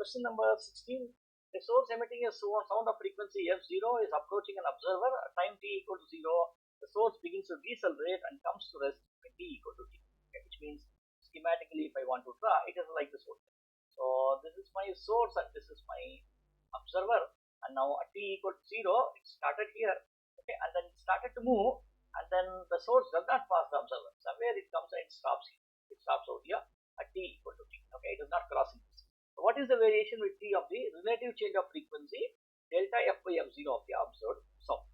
question number 16. A source emitting a sound of frequency f0 is approaching an observer at time t equal to 0. The source begins to decelerate and comes to rest when t equal to t. Okay, which means schematically, if I want to draw, it is like this whole thing. So this is my source and this is my observer, and now at t equal to 0, it started here. Okay, and then it started to move, and then the source does not pass the observer. Somewhere it comes and it stops here. It stops out here at t equal to t. Okay, it is not crossing this. So what is the variation with t of the relative change of frequency delta f by f0 of the observed sound?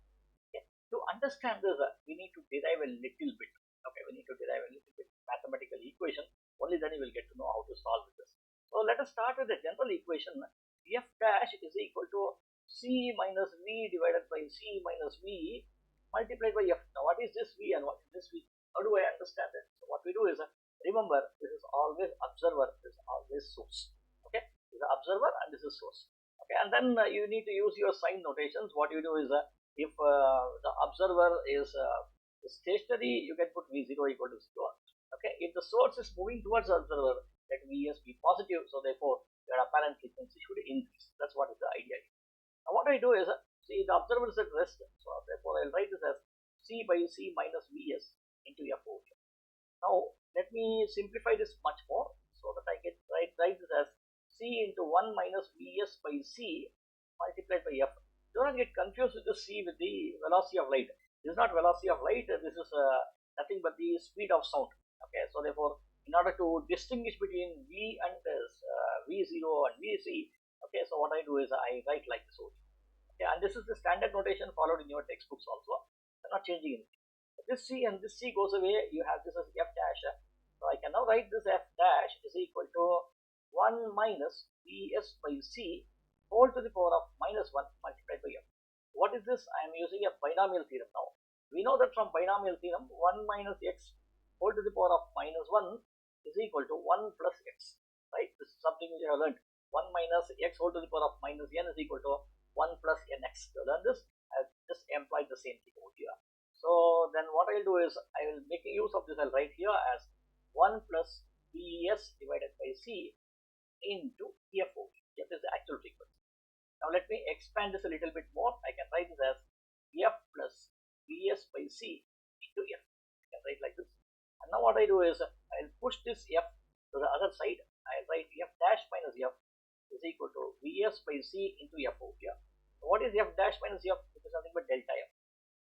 Okay. To understand this, we need to derive a little bit. Okay, we need to derive a little bit mathematical equation. Only then you will get to know how to solve this. So let us start with the general equation. F dash is equal to c minus v divided by c minus v multiplied by f. Now what is this v and what is this v? How do I understand it? So what we do is, remember, this is always observer, this is always source. Okay, this is observer and this is source. Okay, and then you need to use your sign notations. What you do is, if the observer is stationary, you can put v0 equal to 0. Okay, if the source is moving towards the observer, let vs be positive, so therefore your apparent frequency should increase. That's what is the idea. Now what I do is, see, the observer is at rest, so therefore I'll write this as c by c minus vs into f over here. Now let me simplify this much more so that I can write this as c into 1 minus vs by c multiplied by f. Do not get confused with the c with the velocity of light. This is not velocity of light, this is nothing but the speed of sound. Okay, so therefore, in order to distinguish between v and v0 and vc, okay, so what I do is I write like this over. Okay, and this is the standard notation followed in your textbooks also. I'm not changing anything. This c and this c goes away. You have this as f dash. So I can now write this f dash is equal to 1 minus vs by c whole to the power of minus 1 multiplied by f. What is this? I am using a binomial theorem now. We know that from binomial theorem, 1 minus x whole to the power of minus 1 is equal to 1 plus x. Right? This is something which I have learned. 1 minus x whole to the power of minus n is equal to 1 plus nx. So learn this. I have just implied the same thing over here. So then what I will do is, I will make use of this. I'll write here as 1 plus vs divided by c into f over here. F is the actual frequency. Now let me expand this a little bit more. I can write this as f plus vs by c into f. I can write like this. And now what I do is, I'll push this f to the other side. I'll write f dash minus f is equal to vs by c into f over here. So what is f dash minus f? It is nothing but delta f.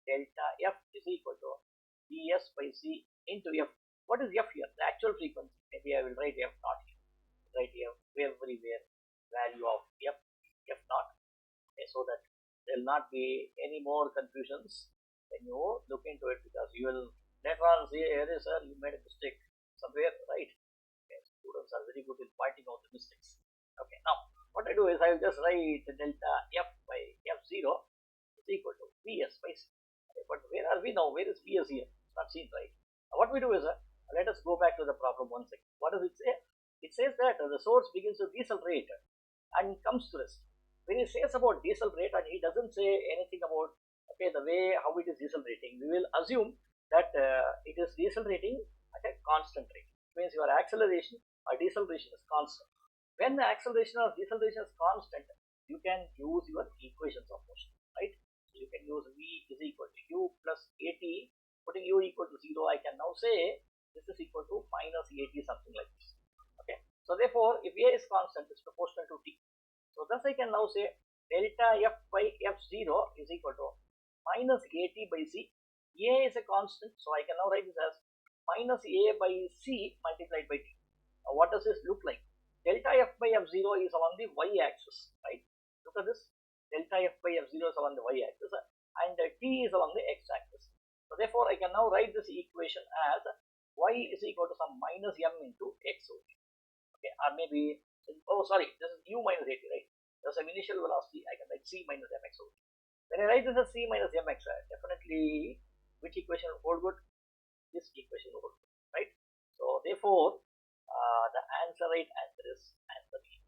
Delta f is equal to vs by c into f. What is f here? The actual frequency. Maybe I will write f naught here. Write f everywhere value of f naught. Okay, so that there will not be any more confusions when you look into it, because you will later on say, here is sir, you made a mistake somewhere, right? Okay, students are very good in pointing out the mistakes. Okay, now what I do is, I will just write delta f by f0 is equal to vs by c. Okay, but where are we now? Where is vs here? It's not seen, right? Now what we do is, let us go back to the problem once again. What does it say? It says that the source begins to decelerate and comes to rest. When he says about decelerate, and he doesn't say anything about, okay, the way how it is decelerating, we will assume that it is decelerating at a constant rate. It means your acceleration or deceleration is constant. When the acceleration or deceleration is constant, you can use your equations of motion, right? So you can use v is equal to u plus at. Putting u equal to 0, I can now say this is equal to minus at, something like this. Okay, so therefore, if a is constant, it's proportional to t. So thus I can now say delta f by f0 is equal to minus at by c. A is a constant, so I can now write this as minus a by c multiplied by t. Now what does this look like? Delta f by f0 is along the y-axis, right? Look at this. Delta f by f0 is along the y-axis and t is along the x-axis. So therefore, I can now write this equation as y is equal to some minus m into x over here. Okay, or maybe, oh sorry, this is u minus at, right? There's some initial velocity. I can write c minus mx over here. When I write this as c minus mx, definitely which equation will hold good? This equation will hold good, right? So therefore, the answer right answer is answer E.